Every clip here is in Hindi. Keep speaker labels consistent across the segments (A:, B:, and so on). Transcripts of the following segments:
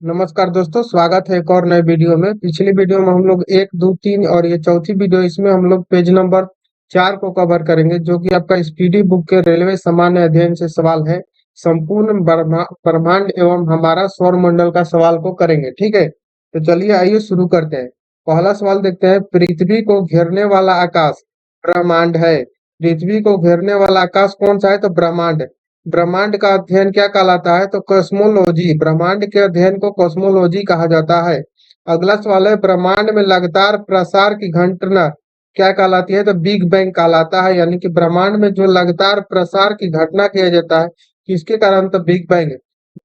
A: नमस्कार दोस्तों, स्वागत है एक और नए वीडियो में। पिछली वीडियो में हम लोग 1, 2, 3 और ये चौथी वीडियो, इसमें हम लोग पेज नंबर 4 को कवर करेंगे, जो कि आपका स्पीडी बुक के रेलवे सामान्य अध्ययन से सवाल है। संपूर्ण ब्रह्मांड एवं हमारा सौर मंडल का सवाल को करेंगे। ठीक है, तो चलिए आइए शुरू करते हैं। पहला सवाल देखते हैं। पृथ्वी को घेरने वाला आकाश ब्रह्मांड है। पृथ्वी को घेरने वाला आकाश कौन सा है? तो ब्रह्मांड। ब्रह्मांड का अध्ययन क्या कहलाता है? तो कॉस्मोलॉजी। ब्रह्मांड के अध्ययन को कॉस्मोलॉजी कहा जाता है। अगला सवाल है, ब्रह्मांड में लगातार प्रसार की घटना क्या कहलाती है? तो बिग बैंग कहलाता है। यानी कि ब्रह्मांड में जो लगातार प्रसार की घटना किया जाता है, किसके कारण? तो बिग बैंग।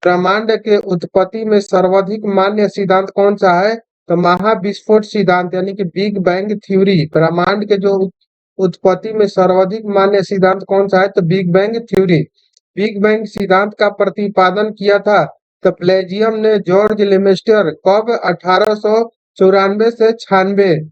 A: ब्रह्मांड के उत्पत्ति में सर्वाधिक मान्य सिद्धांत कौन सा है? तो महाविस्फोट सिद्धांत, यानी कि बिग बैंग थ्योरी। ब्रह्मांड के जो उत्पत्ति में सर्वाधिक मान्य सिद्धांत कौन सा है? तो big bang theory. Big bang सिद्धांत का प्रतिपादन किया था तो प्लेजियम ने जॉर्ज लेमेस्टर कब? 1894 से 96।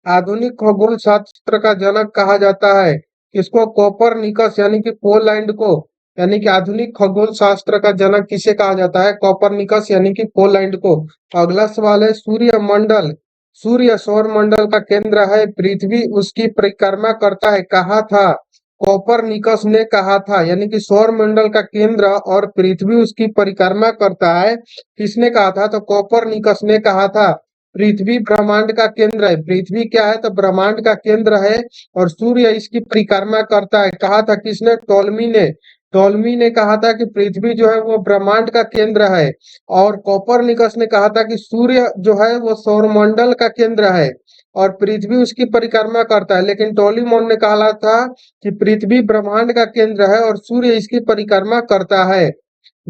A: आधुनिक खगोल शास्त्र का जनक कहा जाता है किसको? कोपरनिकस, यानी कि पोलैंड को। यानी कि आधुनिक खगोल शास्त्र का जनक किसे कहा जाता है? कोपरनिकस, यानी कि पोलैंड को। अगला सवाल है, सूर्य मंडल, सूर्य सौर मंडल का केंद्र है, पृथ्वी उसकी परिक्रमा करता है, कहा था? कोपरनिकस ने कहा था। यानी कि सौर मंडल का केंद्र और पृथ्वी उसकी परिक्रमा करता है, किसने कहा था? तो कोपरनिकस ने कहा था। पृथ्वी ब्रह्मांड का केंद्र है। पृथ्वी क्या है? तो ब्रह्मांड का केंद्र है और सूर्य इसकी परिक्रमा करता है, कहा था किसने? टॉलमी ने। टॉलमी ने कहा था कि पृथ्वी जो है वो ब्रह्मांड का केंद्र है, और कोपरनिकस ने कहा था कि सूर्य जो है वो सौरमंडल का केंद्र है और पृथ्वी उसकी परिक्रमा करता है। लेकिन टॉलीमोन ने कहा था कि पृथ्वी ब्रह्मांड का केंद्र है और सूर्य इसकी परिक्रमा करता है।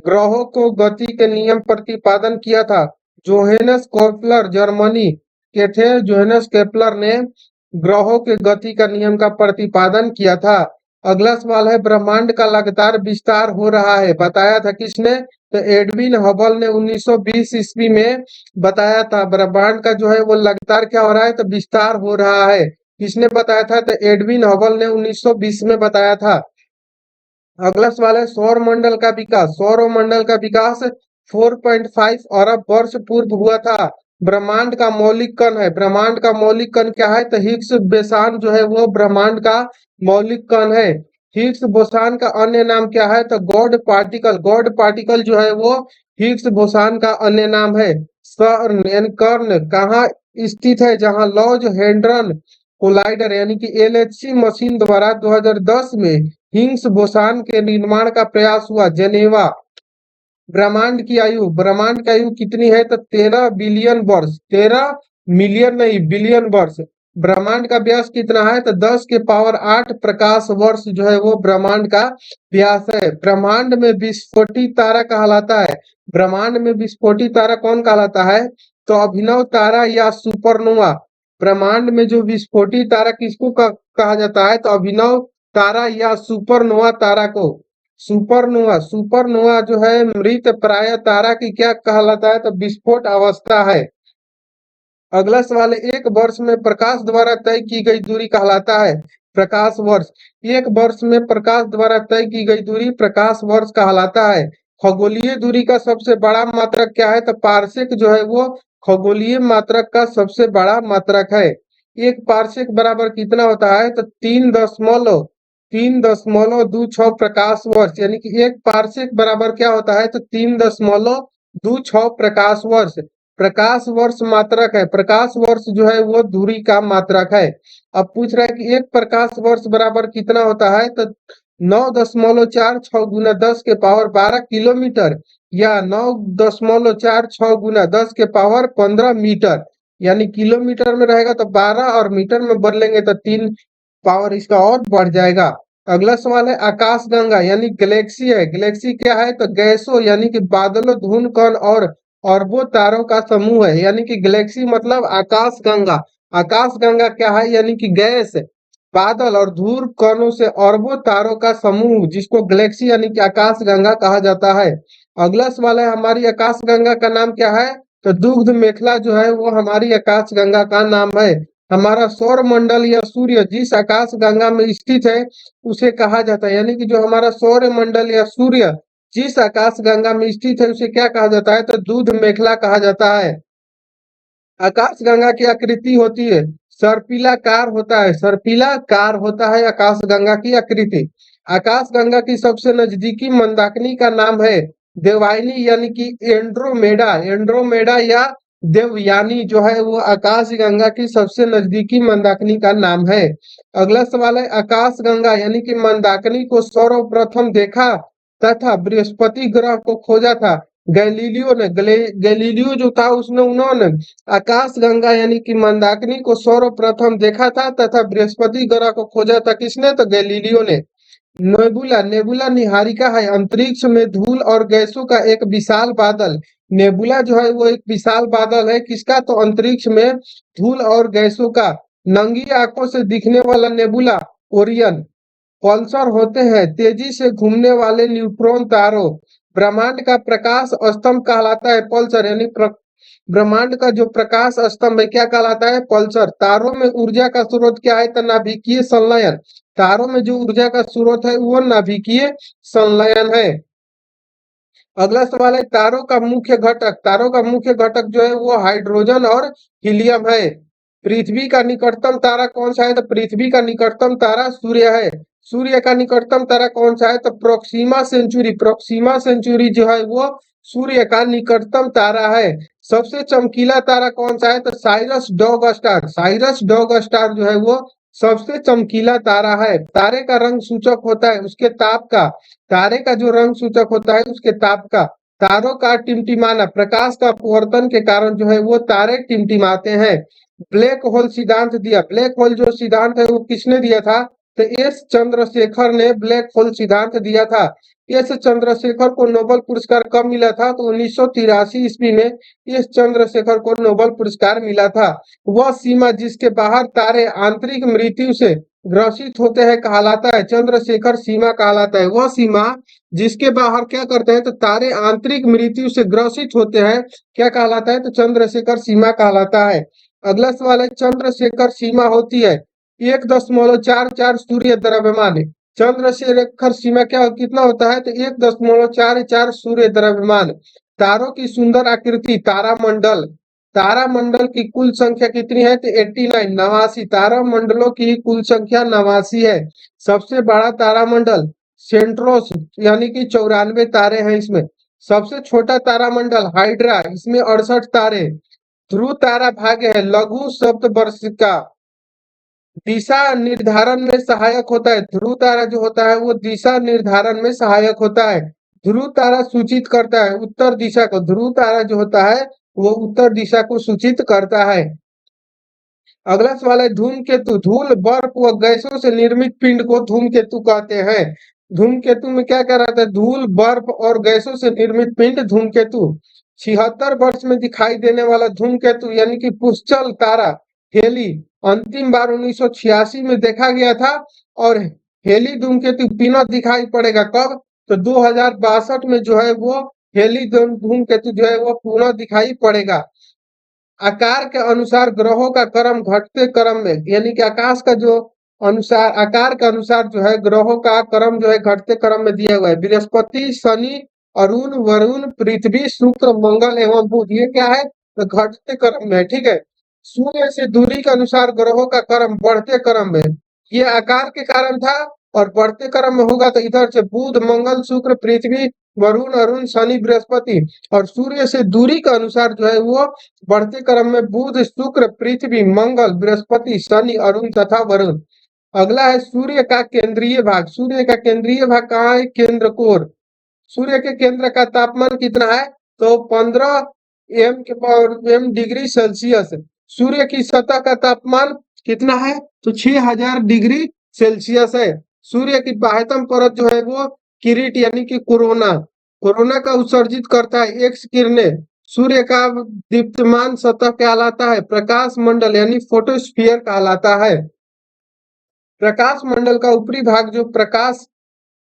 A: ग्रहों को गति के नियम प्रतिपादन किया था जोहेनस केपलर, जर्मनी के थे। जोहेनस केपलर ने ग्रहों के गति का नियम का प्रतिपादन किया था। अगला सवाल है, ब्रह्मांड का लगातार विस्तार हो रहा है, बताया था किसने? तो एडविन हबल ने 1920 ईस्वी में बताया था। ब्रह्मांड का जो है वो लगातार क्या हो रहा है? तो विस्तार हो रहा है। किसने बताया था? तो एडविन हबल ने 1920 में बताया था। अगला सवाल है, सौर मंडल का विकास। सौर मंडल का विकास 4.5 अरब वर्ष पूर्व हुआ था। ब्रह्मांड का मौलिक कण है। ब्रह्मांड का मौलिक कण क्या है? तो हिग्स बोसान जो है वो ब्रह्मांड का मौलिक कण है। हिग्स बोसान का अन्य नाम क्या है? तो गॉड पार्टिकल। गॉड पार्टिकल जो है वो हिग्स बोसान का अन्य नाम है। सर कर्ण कहाँ स्थित है? जहां लॉर्ड हेड्रन कोलाइडर यानी कि एलएचसी मशीन द्वारा 2010 में हिग्स बोसान के निर्माण का प्रयास हुआ, जेनेवा। ब्रह्मांड की आयु, ब्रह्मांड की आयु कितनी है? तो 13 बिलियन वर्ष। 13 मिलियन नहीं, बिलियन वर्ष। ब्रह्मांड का व्यास कितना है? तो 10 के पावर 8 प्रकाश वर्ष जो है वो ब्रह्मांड का व्यास है। ब्रह्मांड में विस्फोटी तारा कहलाता है। ब्रह्मांड में विस्फोटी तारा कौन कहलाता है? तो अभिनव तारा या सुपरनोवा। ब्रह्मांड में जो विस्फोटी तारा किसको कहा जाता है? तो अभिनव तारा या सुपरनोवा तारा को। सुपरनोवा, सुपरनोवा जो है मृत प्राय तारा की क्या कहलाता है? तो विस्फोट अवस्था है। अगला सवाल है, एक वर्ष में प्रकाश द्वारा तय की गई दूरी कहलाता है प्रकाश वर्ष। एक वर्ष में प्रकाश द्वारा तय की गई दूरी प्रकाश वर्ष कहलाता है। खगोलीय दूरी का सबसे बड़ा मात्रक क्या है? तो पारसेक जो है वो खगोलीय मात्रक का सबसे बड़ा मात्रक है। एक पारसेक बराबर कितना होता है? तो 3.26 प्रकाश वर्ष। यानी कि एक पारसेक बराबर क्या होता है? तो 3.26 प्रकाश वर्ष। प्रकाश वर्ष मात्रक है। प्रकाश वर्ष जो है वो दूरी का मात्रक है। अब पूछ रहा है कि एक प्रकाश वर्ष बराबर कितना होता है? तो 9.46 गुना 10 के पावर 12 किलोमीटर या 9.46 गुना 10 के पावर 15 मीटर। यानी किलोमीटर में रहेगा तो 12 और मीटर में बदलेंगे तो 3 पावर इसका और बढ़ जाएगा। अगला सवाल है, आकाशगंगा यानी गैलेक्सी है। गैलेक्सी क्या है? तो गैसों यानी कि बादलों, धूल कण और अरबों तारों का समूह है। यानी कि गैलेक्सी मतलब आकाशगंगा। आकाशगंगा क्या है? यानी कि गैस, बादल और धूल कणों से अरबों तारों का समूह, जिसको गैलेक्सी यानी कि आकाशगंगा कहा जाता है। अगला सवाल है, हमारी आकाशगंगा का नाम क्या है? तो दुग्ध मेखला जो है वो हमारी आकाशगंगा का नाम है। हमारा सौर मंडल या सूर्य जिस आकाश गंगा में स्थित है उसे कहा जाता है। यानी कि जो हमारा सौर मंडल या सूर्य जिस आकाशगंगा में स्थित है उसे क्या कहा जाता है? तो दूध मेखला कहा जाता है। आकाशगंगा की आकृति होती है सर्पिलाकार होता है, सर्पिलाकार होता है आकाशगंगा की आकृति। आकाशगंगा की सबसे नजदीकी मंदाकिनी का नाम है देवयानी यानी कि एंड्रोमेडा, एंड्रोमेडा या देवयानी जो है वो आकाशगंगा की सबसे नजदीकी मंदाकिनी का नाम है। अगला सवाल है आकाशगंगा यानी कि मंदाकिनी को सर्वप्रथम देखा तथा बृहस्पति ग्रह को खोजा था गैलीलियो ने। गैलीलियो जो था उसने उन्होंने आकाशगंगा यानी कि मंदाकिनी को सर्वप्रथम देखा था तथा बृहस्पति ग्रह को खोजा था। किसने? तो गैलीलियो ने। नेबुला, नेबुला निहारिका है अंतरिक्ष में धूल और गैसों का एक विशाल बादल। नेबुला जो है वो एक विशाल बादल है, किसका? तो अंतरिक्ष में धूल और गैसों का। नंगी आंखों से दिखने वाला नेबुला ओरियन। पल्सर होते हैं तेजी से घूमने वाले न्यूट्रॉन तारों। ब्रह्मांड का प्रकाश स्तंभ कहलाता है पल्सर, यानी ब्रह्मांड का जो प्रकाश स्तंभ है क्या कहलाता है? पल्सर। तारों में ऊर्जा का स्रोत क्या है? तो नाभिकीय संलयन। तारों में जो ऊर्जा का स्रोत है वो नाभिकीय संलयन है। अगला सवाल है तारों का मुख्य घटक। तारों का मुख्य घटक जो है वो हाइड्रोजन और हीलियम है। पृथ्वी का निकटतम तारा कौन सा है? तो पृथ्वी का निकटतम तारा सूर्य है। सूर्य का निकटतम तारा कौन सा है? तो प्रोक्सीमा सेंचुरी। प्रोक्सीमा सेंचुरी जो है वो सूर्य का निकटतम तारा है। सबसे चमकीला तारा कौन सा है? तो Cyrus dog star. Cyrus dog star जो है वो सबसे चमकीला तारा है। तारे का रंग सूचक होता है उसके ताप का। तारे का जो रंग सूचक होता है उसके ताप का। तारों का टिमटिमाना, प्रकाश का अपवर्तन के कारण जो है वो तारे टिमटिमाते हैं। ब्लैक होल सिद्धांत दिया। ब्लैक होल जो सिद्धांत है वो किसने दिया था? तो एस चंद्रशेखर ने ब्लैक होल सिद्धांत दिया था। एस चंद्रशेखर को नोबेल पुरस्कार कब मिला था? तो 1983 ईस्वी में एस चंद्रशेखर को नोबेल पुरस्कार मिला था। वह सीमा जिसके बाहर तारे आंतरिक मृत्यु से ग्रसित होते हैं कहलाता है चंद्रशेखर सीमा कहलाता है। वह सीमा जिसके बाहर क्या करते हैं? तो तारे आंतरिक मृत्यु से ग्रसित होते हैं क्या कहलाता है? तो चंद्रशेखर सीमा कहलाता है। अगला सवाल है चंद्रशेखर सीमा होती है 1.44 सूर्य द्रव्यमान। चंद्रशेखर सीमा क्या कितना होता है? तो 1.44 सूर्य द्रव्यमान। तारों की सुंदर आकृति तारामंडल। तारामंडल की कुल संख्या कितनी है? तो 89, 89। तारामंडलों की कुल संख्या 89 है। सबसे बड़ा तारामंडल सेंट्रोस यानी कि 94 तारे हैं इसमें। सबसे छोटा तारामंडल हाइड्रा, इसमें 68 तारे। ध्रुव तारा भाग्य है लघु सप्तवर्षिका। दिशा निर्धारण में सहायक होता है। ध्रुव तारा जो होता है वो दिशा निर्धारण में सहायक होता है। ध्रुव तारा सूचित करता है उत्तर दिशा को। ध्रुव तारा जो होता है वो उत्तर दिशा को सूचित करता है। अगला सवाल है धूमकेतु। धूल, बर्फ व गैसों से निर्मित पिंड को धूमकेतु कहते हैं। धूमकेतु में क्या क्या रहता है? धूल, बर्फ और गैसों से निर्मित पिंड धूमकेतु। 76 वर्ष में दिखाई देने वाला धूमकेतु यानी कि पुष्चल तारा हेली अंतिम बार 1986 में देखा गया था। और हेली धूमकेतु पुनः दिखाई पड़ेगा कब? तो 2062 में जो है वो हेली धूमकेतु जो है वो पुनः दिखाई पड़ेगा। आकार के अनुसार ग्रहों का क्रम घटते क्रम में, यानी कि आकाश का जो अनुसार आकार के अनुसार जो है ग्रहों का क्रम जो है घटते क्रम में दिया हुआ है। बृहस्पति, शनि, अरुण, वरुण, पृथ्वी, शुक्र, मंगल एवं बुध, ये क्या है? तो घटते क्रम में, ठीक है। सूर्य से दूरी के अनुसार ग्रहों का क्रम बढ़ते क्रम में। ये आकार के कारण था और बढ़ते क्रम में होगा तो इधर से बुध, मंगल, शुक्र, पृथ्वी, वरुण, अरुण, शनि, बृहस्पति। और सूर्य से दूरी के अनुसार जो है वो बढ़ते क्रम में बुध, शुक्र, पृथ्वी, मंगल, बृहस्पति, शनि, अरुण तथा वरुण। अगला है सूर्य का केंद्रीय भाग। सूर्य का केंद्रीय भाग कहाँ है? केंद्र कोर। सूर्य के केंद्र का तापमान कितना है? तो 15 एम डिग्री सेल्सियस। सूर्य की सतह का तापमान कितना है? तो 6000 डिग्री सेल्सियस है। सूर्य की बाह्यतम परत जो है वो किरीट यानी कि कोरोना, कोरोना का उत्सर्जित करता है एक्स किरणें। सूर्य का दीप्तमान सतह कहलाता है प्रकाश मंडल यानी फोटोस्फीयर कहलाता है। प्रकाश मंडल का ऊपरी भाग जो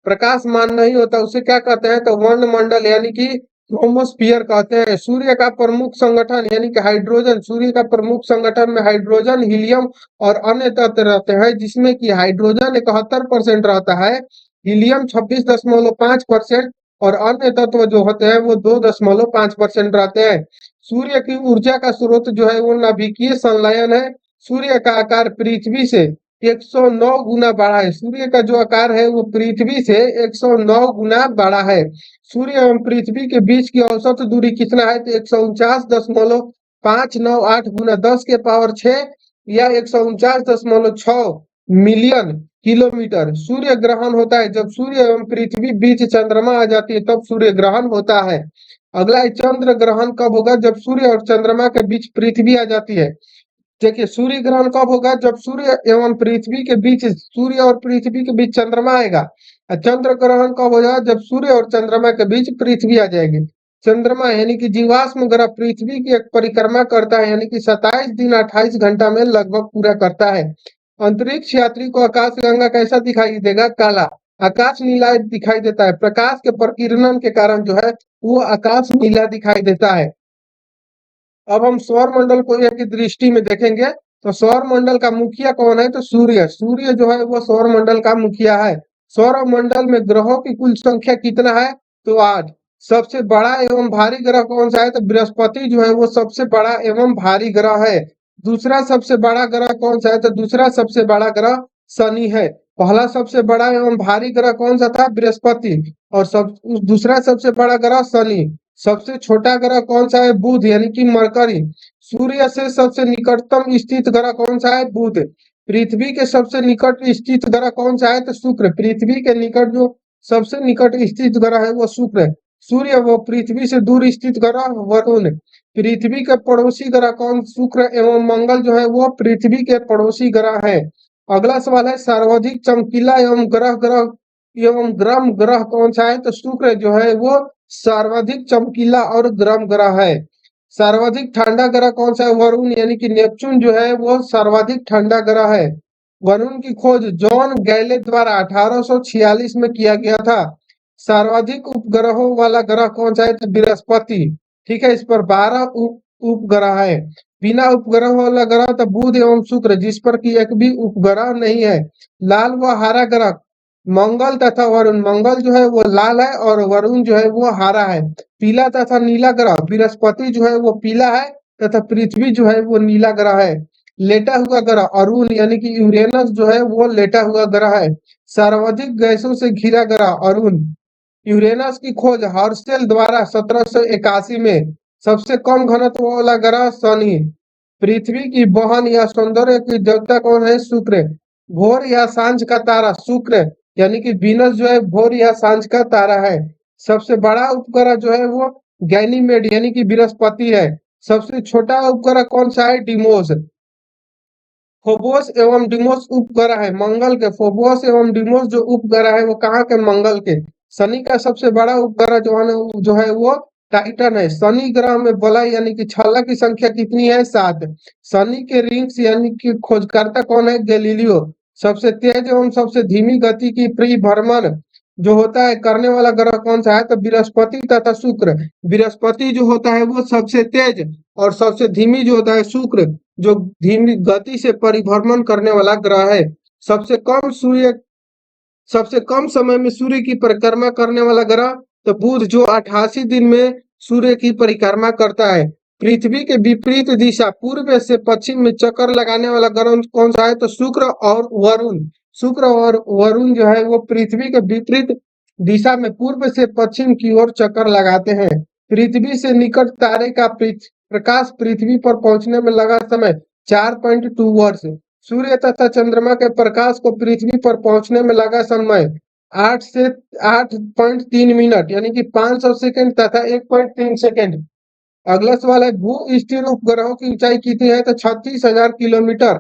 A: प्रकाशमान नहीं होता उसे क्या कहते हैं? तो वर्णमंडल यानी कि क्रोमोस्फीयर कहते हैं। सूर्य का प्रमुख संगठन यानी कि हाइड्रोजन। सूर्य का प्रमुख संगठन में हाइड्रोजन, हीलियम और अन्य तत्व रहते हैं, जिसमें कि हाइड्रोजन 71% रहता है, हीलियम 26.5% और अन्य तत्व जो होते हैं वो 2.5% रहते हैं। सूर्य की ऊर्जा का स्रोत जो है वो नाभिकीय संलयन है। सूर्य का आकार पृथ्वी से 109 गुना बड़ा है। सूर्य का जो आकार है वो पृथ्वी से 109 गुना बड़ा है। सूर्य एवं पृथ्वी के बीच की औसत दूरी कितना है? तो 149.598 गुना 10 के पावर 6 या 149.6 मिलियन किलोमीटर। सूर्य ग्रहण होता है जब सूर्य एवं पृथ्वी बीच चंद्रमा आ जाती है, तब सूर्य ग्रहण होता है। अगला है चंद्र ग्रहण कब होगा? जब सूर्य और चंद्रमा के बीच पृथ्वी आ जाती है। देखिए, सूर्य ग्रहण कब होगा? जब सूर्य एवं पृथ्वी के बीच, सूर्य और पृथ्वी के बीच चंद्रमा आएगा। और चंद्र ग्रहण कब होगा? जब सूर्य और चंद्रमा के बीच पृथ्वी आ जाएगी। चंद्रमा यानी कि जीवाश्म ग्रह पृथ्वी की एक परिक्रमा करता है, यानी कि 27 दिन 28 घंटा में लगभग पूरा करता है। अंतरिक्ष यात्री को आकाशगंगा कैसा दिखाई देगा? काला। आकाश नीला दिखाई देता है। प्रकाश के प्रकीर्णन के कारण जो है वो आकाश नीला दिखाई देता है। अब हम सौर मंडल को एक दृष्टि में देखेंगे तो सौर मंडल का मुखिया कौन है? तो सूर्य। सूर्य जो है वो सौर मंडल का मुखिया है। सौर मंडल में ग्रहों की कुल संख्या कितना है? तो 8। सबसे बड़ा एवं भारी ग्रह कौन सा है? तो बृहस्पति जो है वो सबसे बड़ा एवं भारी ग्रह है। दूसरा सबसे बड़ा ग्रह कौन सा है? तो दूसरा सबसे बड़ा ग्रह शनि है। पहला सबसे बड़ा एवं भारी ग्रह कौन सा था? बृहस्पति। और दूसरा सबसे बड़ा ग्रह शनि। सबसे छोटा ग्रह कौन सा है? बुध यानी कि मरकरी। सूर्य से सबसे निकटतम स्थित ग्रह कौन सा है? बुध। पृथ्वी के सबसे निकट स्थित ग्रह कौन सा है? तो शुक्र। पृथ्वी के निकट जो सबसे निकट स्थित ग्रह है वो शुक्र है। सूर्य वो पृथ्वी से दूर स्थित ग्रह वरुण। पृथ्वी के पड़ोसी ग्रह कौन? शुक्र एवं मंगल जो है वो पृथ्वी के पड़ोसी ग्रह है। अगला सवाल है सर्वाधिक चमकीला एवं ग्रह ग्रह एवं गर्म ग्रह कौन सा है? तो शुक्र जो है वो सर्वाधिक चमकीला और गर्म ग्रह है। सर्वाधिक ठंडा ग्रह कौन सा है? वरुण यानी कि नेपच्यून जो है वो सर्वाधिक ठंडा ग्रह है। वरुण की खोज जॉन गैले द्वारा 1846 में किया गया था। सर्वाधिक उपग्रहों वाला ग्रह कौन सा है? तो बृहस्पति। ठीक है, इस पर 12 उपग्रह है। बिना उपग्रह वाला ग्रह तो बुध एवं शुक्र, जिस पर की एक भी उपग्रह नहीं है। लाल व हरा ग्रह मंगल तथा वरुण। मंगल जो है वो लाल है और वरुण जो है वो हरा है। पीला तथा नीला ग्रह बृहस्पति जो है वो पीला है तथा पृथ्वी जो है वो नीला ग्रह है। लेटा हुआ ग्रह अरुण यानी कि यूरेनस जो है वो लेटा हुआ ग्रह है। सर्वाधिक गैसों से घिरा ग्रह अरुण। यूरेनस की खोज हर्शेल द्वारा 1781 में। सबसे कम घनत्व वाला ग्रह शनि। पृथ्वी की बहन या सौंदर्य की देवता कौन है? शुक्र। भोर या सांझ का तारा शुक्र यानी कि वीनस जो है भोर या सांझ का तारा है। सबसे बड़ा उपग्रह जो है वो गैनीमेड यानी कि बृहस्पति है। सबसे छोटा उपग्रह कौन सा है? डिमोस। फोबोस एवं डिमोस उपग्रह है मंगल के। फोबोस एवं डिमोस जो उपग्रह है वो कहाँ के? मंगल के। शनि का सबसे बड़ा उपग्रह जो है वो टाइटन है। शनि ग्रह में बलय यानी कि छल्ला की संख्या कितनी है? 7। शनि के रिंग्स यानी कि खोजकर्ता कौन है? गैलीलियो। सबसे तेज एवं सबसे धीमी गति की परिभ्रमण जो होता है करने वाला ग्रह कौन सा है? तो बृहस्पति तथा शुक्र। बृहस्पति जो होता है वो सबसे तेज और सबसे धीमी जो होता है शुक्र, जो धीमी गति से परिभ्रमण करने वाला ग्रह है। सबसे कम सूर्य सबसे कम समय में सूर्य की परिक्रमा करने वाला ग्रह तो बुध, जो 88 दिन में सूर्य की परिक्रमा करता है। पृथ्वी के विपरीत दिशा पूर्व से पश्चिम में चक्कर लगाने वाला ग्रह कौन सा है? तो शुक्र और वरुण। शुक्र और वरुण जो है वो पृथ्वी के विपरीत दिशा में पूर्व से पश्चिम की ओर चक्कर लगाते हैं। पृथ्वी से निकट तारे का प्रकाश पृथ्वी पर पहुंचने में लगा समय 4.2 वर्ष। सूर्य तथा चंद्रमा के प्रकाश को पृथ्वी पर पहुंचने में लगा समय 8 से 8.3 मिनट यानी कि 500 सेकंड तथा 1.3 सेकंड। अगला सवाल है भू स्थिर उपग्रहों की ऊंचाई कितनी है? तो 36,000 किलोमीटर।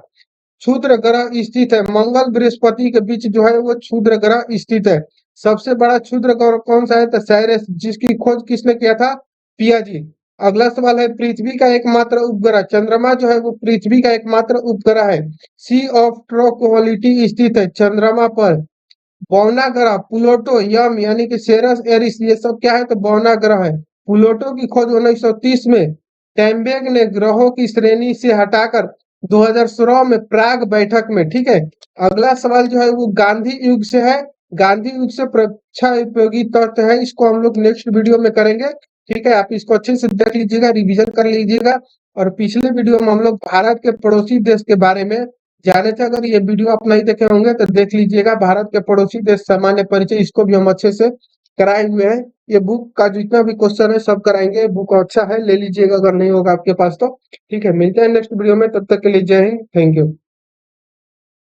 A: क्षुद्र ग्रह स्थित है मंगल बृहस्पति के बीच जो है वो क्षुद्र ग्रह स्थित है। सबसे बड़ा क्षुद्र ग्रह कौन सा है? तो साइरस, जिसकी खोज किसने किया था? पियाजी। अगला सवाल है पृथ्वी का एकमात्र उपग्रह। चंद्रमा जो है वो पृथ्वी का एकमात्र उपग्रह है। सी ऑफ ट्रॉक्वालिटी स्थित है चंद्रमा पर। बौना ग्रह प्लूटो, यम यानी कि सेरस, एरिस, ये सब क्या है? तो बौना ग्रह है। प्लूटो की खोज 1930 में टैम्बेग ने ग्रहों की श्रेणी से हटाकर 2016 में प्राग बैठक में। ठीक है, अगला सवाल जो है वो गांधी युग से है गांधी युग से परीक्षा उपयोगी तथ्य है, इसको हम लोग नेक्स्ट वीडियो में करेंगे। ठीक है, आप इसको अच्छे से देख लीजिएगा, रिवीजन कर लीजिएगा। और पिछले वीडियो में हम लोग भारत के पड़ोसी देश के बारे में जाने थे। अगर ये वीडियो आप नहीं देखे होंगे तो देख लीजिएगा, भारत के पड़ोसी देश सामान्य परिचय, इसको भी हम अच्छे से कराए हुए हैं। ये बुक का जितना भी क्वेश्चन है सब कराएंगे, बुक अच्छा है, ले लीजिएगा अगर नहीं होगा आपके पास तो। ठीक है, मिलते हैं नेक्स्ट वीडियो में, तब तक के लिए जय हिंद, थैंक यू।